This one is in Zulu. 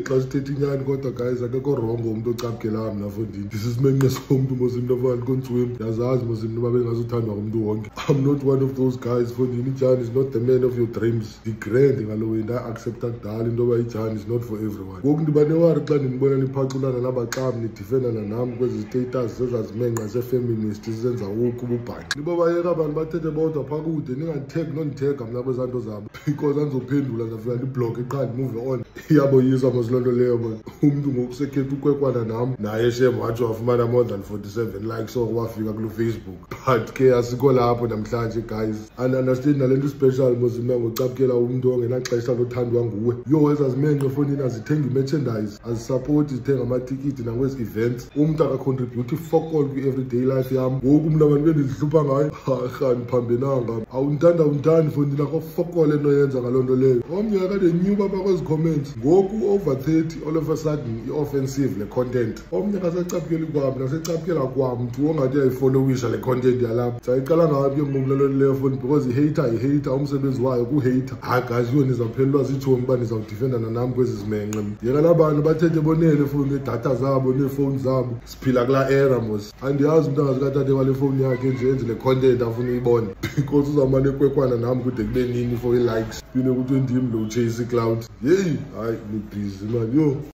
xa sithetha inyani kodwa guys akekho rongo umuntu ocapukela mina mfondini. This is isinmenxe somuntu mos into afana kontswimi. Yazazi mos into babe ngazothandwa ngumuntu wonke. I'm not one of those guys mfondini. iDYAN is not the man of your dreams. The grand ngalo wena accepta kudala into ba iDYAN is not for everyone. Ngoku ndibanewari xa ndinibona niphaculana nabaxami nidifendana nami kwezi status zezazimenxa ze-feminist sizenza woke ububhanyi. Nibo bayeka abantu bathethe bodwa phaa kude ningandithegi nondithega mna kwezanto zabo because andizophendula ndafika ndibhlokhe qha ndimove on. Iyaboyisa mos loo nto leyo man. Umntu ngoku sekhetha ukwekwana nam naye shem watsho wafumana more than 47 likes oko wafika kulo Facebook. But ke asikho lapho namhlanje guys. And understand nale nto special mos mna ngocapukela umntu ongenaxesha lothandwa nguwe. Yo ezazimenxe efondini azithenga i-merchandise azisapoti zithenga amatikiti nakwezi events. Umntu akacontribute fuck all kwi-everyday life yam. Ngoku mna abantu bendizihlupha ngayo rha ndiphambenanga awundithanda fondini akho fuck all ento yenza ngaloo nto leyo. Omnye akadenyuka apha kwezi comments ngoku over 30 all of a sudden i-offensive le content. Omnye akasecapukeli kwam nasecapukela kwam mntu ongathi uyayifollowisha le content yalapha. Sayiqala ngaphi ngomlalelo leyo foni because i-hater umsebenzi wayo ku-hater. Hayi guys yo nizawuphelelwa ziitshomi uba nizawudifendana nami kwezi zimenxe. Yeka labantu bathethe bonele foni needatha zabo neefowuni zabo. Siphila kulaa era mos. Andiyazi umntu angazikatate wale fowuni yakhe nje enze le content afuna uyibone because uzawumane ekwekwana nami kude kube nini for i-likes. Yine ukuthi ndim lo chase i-cloud. Yeyi hayi nibhizi man yo.